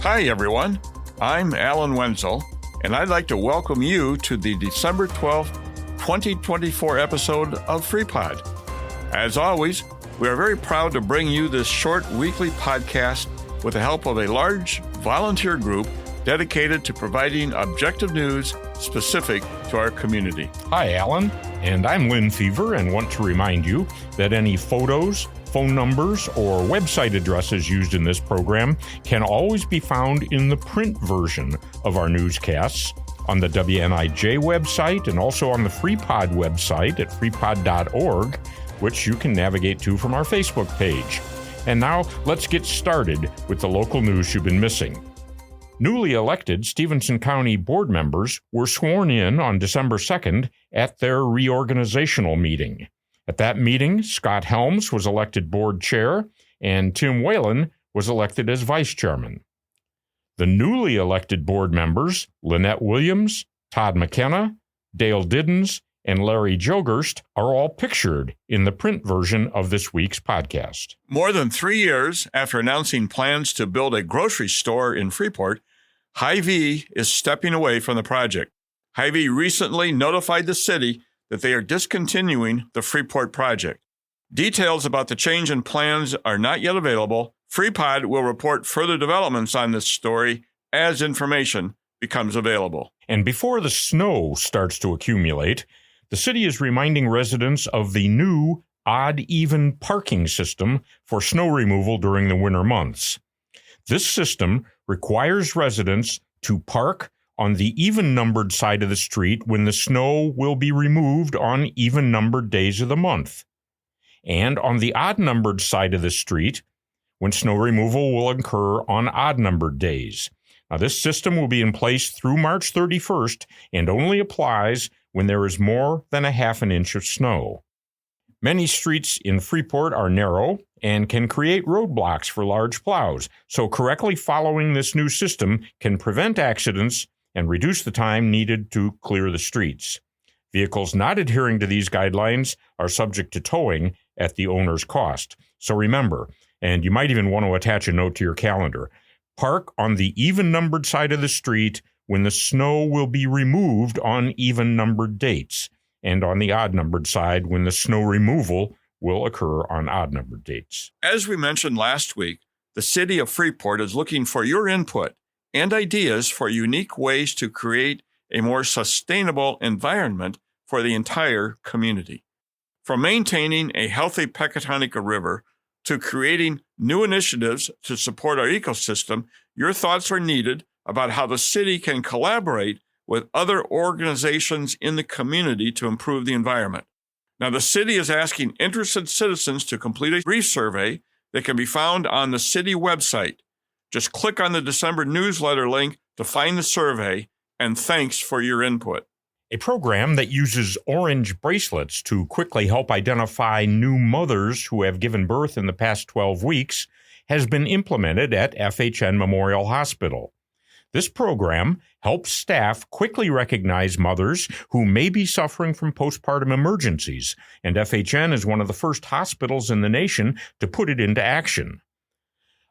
Hi, everyone. I'm Alan Wenzel, and I'd like to welcome you to the December 12th, 2024 episode of FREEPOD. As always, we are very proud to bring you this short weekly podcast with the help of a large volunteer group dedicated to providing objective news specific to our community. Hi, Alan, and I'm Lynn Fever, and want to remind you that any photos, phone numbers, or website addresses used in this program can always be found in the print version of our newscasts on the WNIJ website and also on the FREEPOD website at freepod.org, which you can navigate to from our Facebook page. And now, let's get started with the local news you've been missing. Newly elected Stevenson County board members were sworn in on December 2nd at their reorganizational meeting. At that meeting, Scott Helms was elected board chair, and Tim Whalen was elected as vice chairman. The newly elected board members, Lynette Williams, Todd McKenna, Dale Diddens, and Larry Jogerst, are all pictured in the print version of this week's podcast. More than 3 years after announcing plans to build a grocery store in Freeport, Hy-Vee is stepping away from the project. Hy-Vee recently notified the city that they are discontinuing the Freeport project. Details about the change in plans are not yet available. FREEPOD will report further developments on this story as information becomes available. And before the snow starts to accumulate, the city is reminding residents of the new odd-even parking system for snow removal during the winter months. This system requires residents to park on the even-numbered side of the street when the snow will be removed on even-numbered days of the month, and on the odd-numbered side of the street when snow removal will occur on odd-numbered days. Now, this system will be in place through March 31st and only applies when there is more than a half an inch of snow. Many streets in Freeport are narrow and can create roadblocks for large plows, so correctly following this new system can prevent accidents and reduce the time needed to clear the streets. Vehicles not adhering to these guidelines are subject to towing at the owner's cost. So remember, and you might even want to attach a note to your calendar, park on the even-numbered side of the street when the snow will be removed on even-numbered dates, and on the odd-numbered side when the snow removal will occur on odd-numbered dates. As we mentioned last week, the city of Freeport is looking for your input and ideas for unique ways to create a more sustainable environment for the entire community. From maintaining a healthy Pecatonica River to creating new initiatives to support our ecosystem, your thoughts are needed about how the city can collaborate with other organizations in the community to improve the environment. Now, the city is asking interested citizens to complete a brief survey that can be found on the city website. Just click on the December newsletter link to find the survey, and thanks for your input. A program that uses orange bracelets to quickly help identify new mothers who have given birth in the past 12 weeks has been implemented at FHN Memorial Hospital. This program helps staff quickly recognize mothers who may be suffering from postpartum emergencies, and FHN is one of the first hospitals in the nation to put it into action.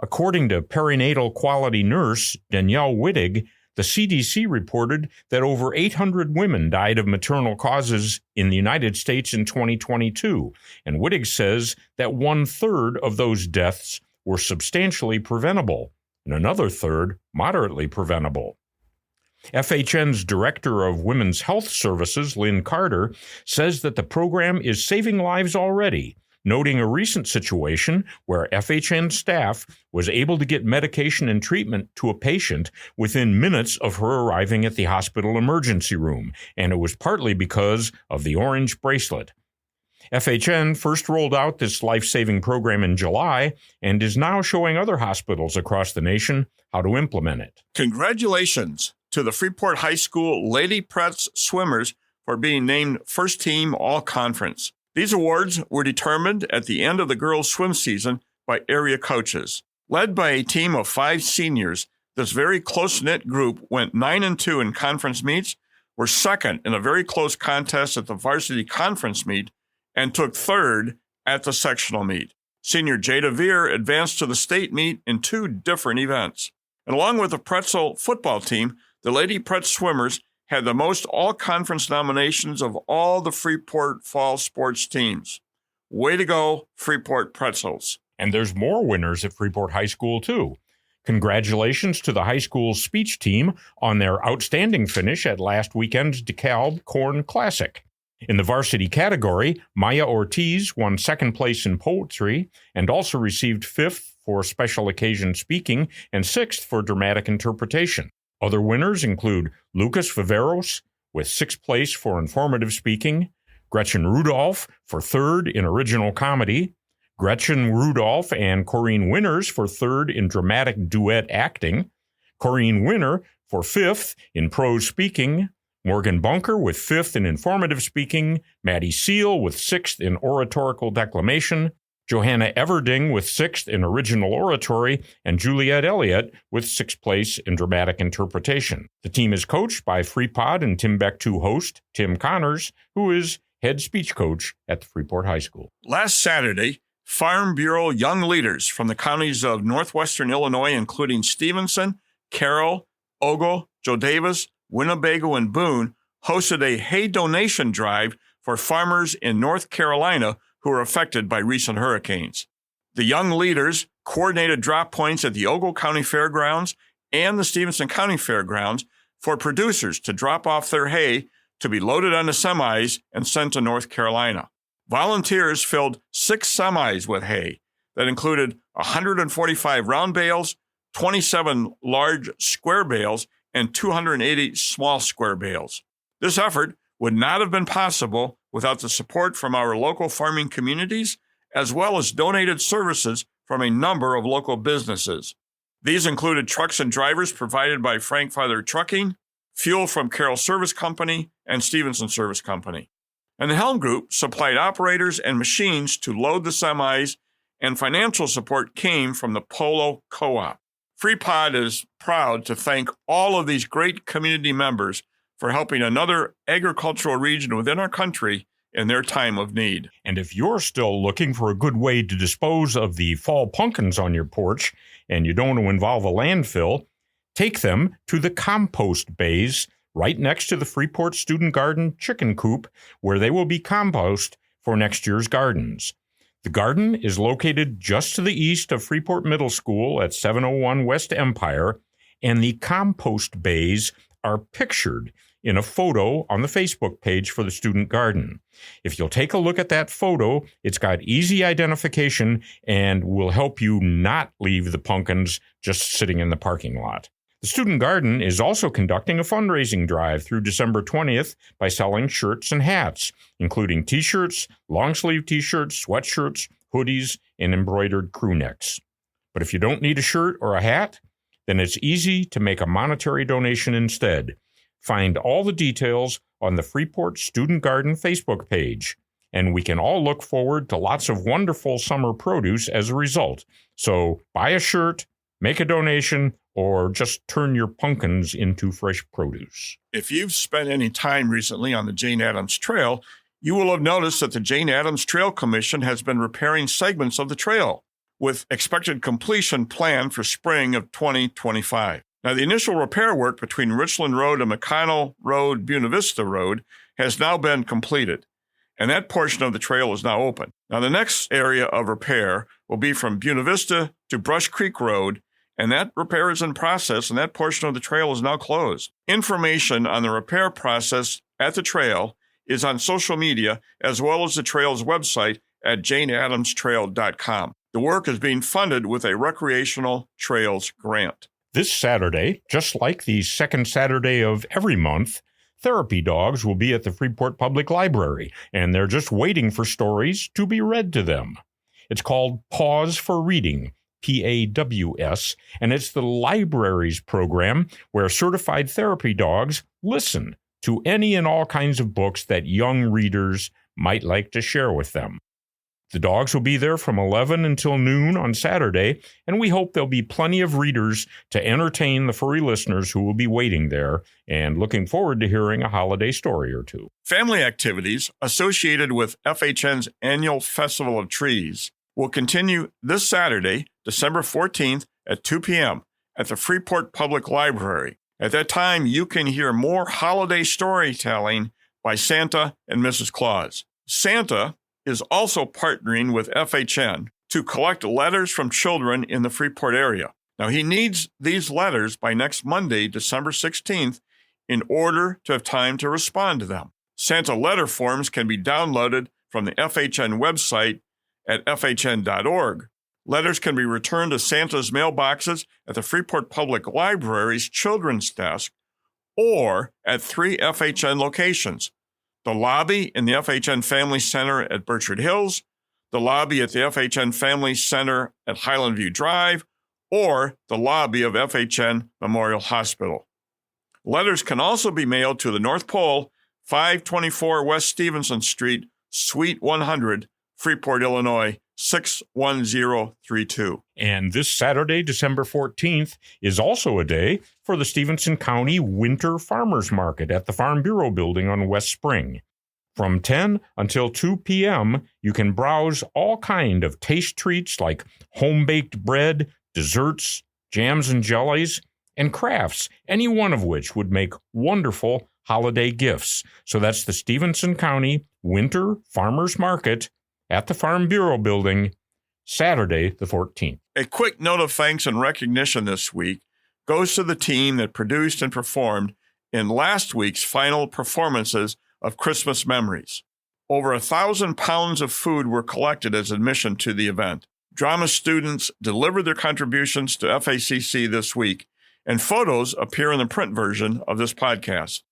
According to perinatal quality nurse Danielle Wittig, the CDC reported that over 800 women died of maternal causes in the United States in 2022, and Wittig says that 1/3 of those deaths were substantially preventable, and another third moderately preventable. FHN's Director of Women's Health Services, Lynn Carter, says that the program is saving lives already, noting a recent situation where FHN staff was able to get medication and treatment to a patient within minutes of her arriving at the hospital emergency room, and it was partly because of the orange bracelet. FHN first rolled out this life-saving program in July and is now showing other hospitals across the nation how to implement it. Congratulations to the Freeport High School Lady Pretz swimmers for being named First Team All-Conference. These awards were determined at the end of the girls' swim season by area coaches. Led by a team of 5 seniors, this very close-knit group went 9-2 in conference meets, were second in a very close contest at the varsity conference meet, and took third at the sectional meet. Senior Jada Veer advanced to the state meet in 2 different events. And along with the Pretzel football team, the Lady Pretz swimmers had the most all-conference nominations of all the Freeport fall sports teams. Way to go, Freeport Pretzels. And there's more winners at Freeport High School, too. Congratulations to the high school speech team on their outstanding finish at last weekend's DeKalb Corn Classic. In the varsity category, Maya Ortiz won second place in poetry and also received fifth for special occasion speaking and sixth for dramatic interpretation. Other winners include Lucas Viveros with sixth place for informative speaking, Gretchen Rudolph for third in original comedy, Gretchen Rudolph and Corrine Winners for third in dramatic duet acting, Corrine Winner for fifth in prose speaking, Morgan Bunker with fifth in informative speaking, Maddie Seal with sixth in oratorical declamation, Johanna Everding with sixth in original oratory, and Juliette Elliott with sixth place in dramatic interpretation. The team is coached by FREEPOD and Timbuktu host Tim Connors, who is head speech coach at the Freeport High School. Last Saturday, Farm Bureau young leaders from the counties of northwestern Illinois, including Stevenson, Carroll, Ogle, Joe Davis, Winnebago, and Boone, hosted a hay donation drive for farmers in North Carolina who were affected by recent hurricanes. The young leaders coordinated drop points at the Ogle County Fairgrounds and the Stevenson County Fairgrounds for producers to drop off their hay to be loaded onto semis and sent to North Carolina. Volunteers filled 6 semis with hay that included 145 round bales, 27 large square bales, and 280 small square bales. This effort would not have been possible without the support from our local farming communities, as well as donated services from a number of local businesses. These included trucks and drivers provided by Frankfather Trucking, fuel from Carroll Service Company, and Stevenson Service Company. And the Helm Group supplied operators and machines to load the semis, and financial support came from the Polo Co-op. FREEPOD is proud to thank all of these great community members for helping another agricultural region within our country in their time of need. And if you're still looking for a good way to dispose of the fall pumpkins on your porch and you don't want to involve a landfill, take them to the compost bays right next to the Freeport Student Garden chicken coop, where they will be compost for next year's gardens. The garden is located just to the east of Freeport Middle School at 701 West Empire, and the compost bays are pictured in a photo on the Facebook page for the student garden. If you'll take a look at that photo, it's got easy identification and will help you not leave the pumpkins just sitting in the parking lot. The student garden is also conducting a fundraising drive through December 20th by selling shirts and hats, including t-shirts, long-sleeve t-shirts, sweatshirts, hoodies, and embroidered crew necks. But if you don't need a shirt or a hat, then it's easy to make a monetary donation instead. Find all the details on the Freeport Student Garden Facebook page, and we can all look forward to lots of wonderful summer produce as a result. So buy a shirt, make a donation, or just turn your pumpkins into fresh produce. If you've spent any time recently on the Jane Addams Trail, you will have noticed that the Jane Addams Trail Commission has been repairing segments of the trail, with expected completion planned for spring of 2025. Now, the initial repair work between Richland Road and McConnell Road, Buena Vista Road has now been completed, and that portion of the trail is now open. Now, the next area of repair will be from Buena Vista to Brush Creek Road, and that repair is in process, and that portion of the trail is now closed. Information on the repair process at the trail is on social media, as well as the trail's website at janeaddamstrail.com. The work is being funded with a recreational trails grant. This Saturday, just like the second Saturday of every month, therapy dogs will be at the Freeport Public Library, and they're just waiting for stories to be read to them. It's called PAWS for Reading, PAWS, and it's the library's program where certified therapy dogs listen to any and all kinds of books that young readers might like to share with them. The dogs will be there from 11 until noon on Saturday, and we hope there'll be plenty of readers to entertain the furry listeners who will be waiting there and looking forward to hearing a holiday story or two. Family activities associated with FHN's annual Festival of Trees will continue this Saturday, December 14th at 2 p.m. at the Freeport Public Library. At that time, you can hear more holiday storytelling by Santa and Mrs. Claus. Santa is also partnering with FHN to collect letters from children in the Freeport area. Now, he needs these letters by next Monday, December 16th, in order to have time to respond to them. Santa letter forms can be downloaded from the FHN website at fhn.org. Letters can be returned to Santa's mailboxes at the Freeport Public Library's Children's Desk or at 3 FHN locations: the lobby in the FHN Family Center at Birchwood Hills, the lobby at the FHN Family Center at Highland View Drive, or the lobby of FHN Memorial Hospital. Letters can also be mailed to the North Pole, 524 West Stevenson Street, Suite 100, Freeport, Illinois, 61032. And this Saturday, December 14th, is also a day for the Stevenson County Winter Farmers Market at the Farm Bureau Building on West Spring. From 10 until 2 p.m., you can browse all kind of taste treats like home-baked bread, desserts, jams and jellies, and crafts, any one of which would make wonderful holiday gifts. So that's the Stevenson County Winter Farmers Market at the Farm Bureau Building, Saturday the 14th. A quick note of thanks and recognition this week goes to the team that produced and performed in last week's final performances of Christmas Memories. Over 1,000 pounds of food were collected as admission to the event. Drama students delivered their contributions to FACC this week, and photos appear in the print version of this podcast.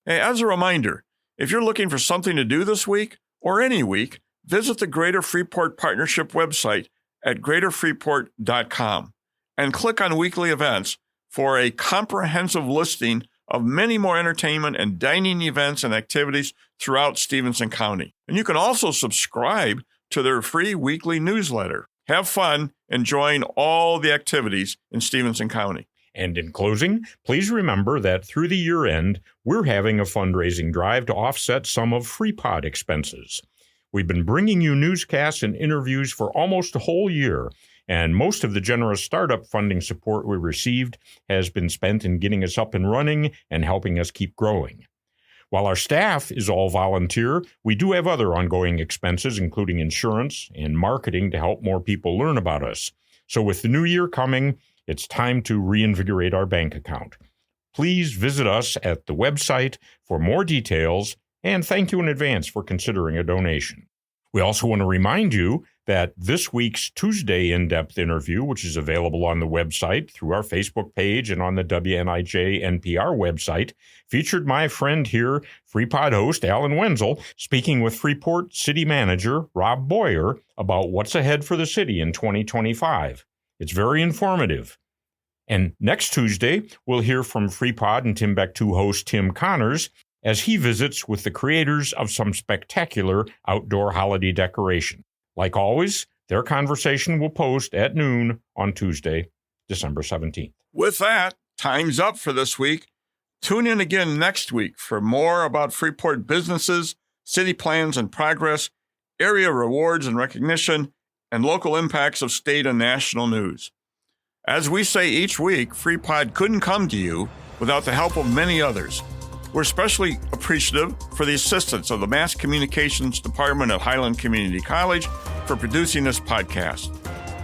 Hey, as a reminder, if you're looking for something to do this week or any week, visit the Greater Freeport Partnership website at greaterfreeport.com and click on weekly events for a comprehensive listing of many more entertainment and dining events and activities throughout Stevenson County. And you can also subscribe to their free weekly newsletter. Have fun enjoying all the activities in Stevenson County. And in closing, please remember that through the year end, we're having a fundraising drive to offset some of FREEPOD expenses. We've been bringing you newscasts and interviews for almost a whole year, and most of the generous startup funding support we received has been spent in getting us up and running and helping us keep growing. While our staff is all volunteer, we do have other ongoing expenses, including insurance and marketing to help more people learn about us. So with the new year coming, it's time to reinvigorate our bank account. Please visit us at the website for more details, and thank you in advance for considering a donation. We also want to remind you that this week's Tuesday in-depth interview, which is available on the website through our Facebook page and on the WNIJ NPR website, featured my friend here, FreePod host Alan Wenzel, speaking with Freeport City Manager Rob Boyer about what's ahead for the city in 2025. It's very informative. And next Tuesday, we'll hear from FreePod and Timbuktu host Tim Connors as he visits with the creators of some spectacular outdoor holiday decoration. Like always, their conversation will post at noon on Tuesday, December 17th. With that, time's up for this week. Tune in again next week for more about Freeport businesses, city plans and progress, area rewards and recognition, and local impacts of state and national news. As we say each week, FreePod couldn't come to you without the help of many others. We're especially appreciative for the assistance of the Mass Communications Department at Highland Community College for producing this podcast.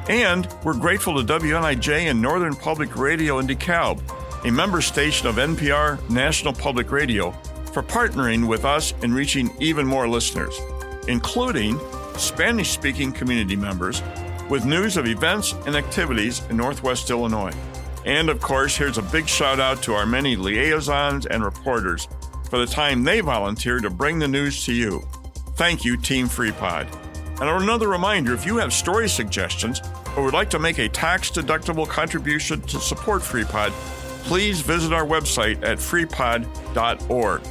And we're grateful to WNIJ and Northern Public Radio in DeKalb, a member station of NPR National Public Radio, for partnering with us in reaching even more listeners, including Spanish-speaking community members, with news of events and activities in Northwest Illinois. And of course, here's a big shout out to our many liaisons and reporters for the time they volunteer to bring the news to you. Thank you, Team FreePod. And another reminder, if you have story suggestions or would like to make a tax-deductible contribution to support FreePod, please visit our website at freepod.org.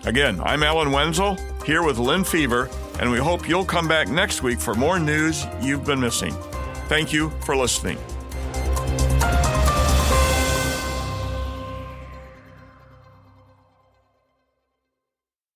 Again, I'm Alan Wenzel, here with Lynn Fever, and we hope you'll come back next week for more news you've been missing. Thank you for listening.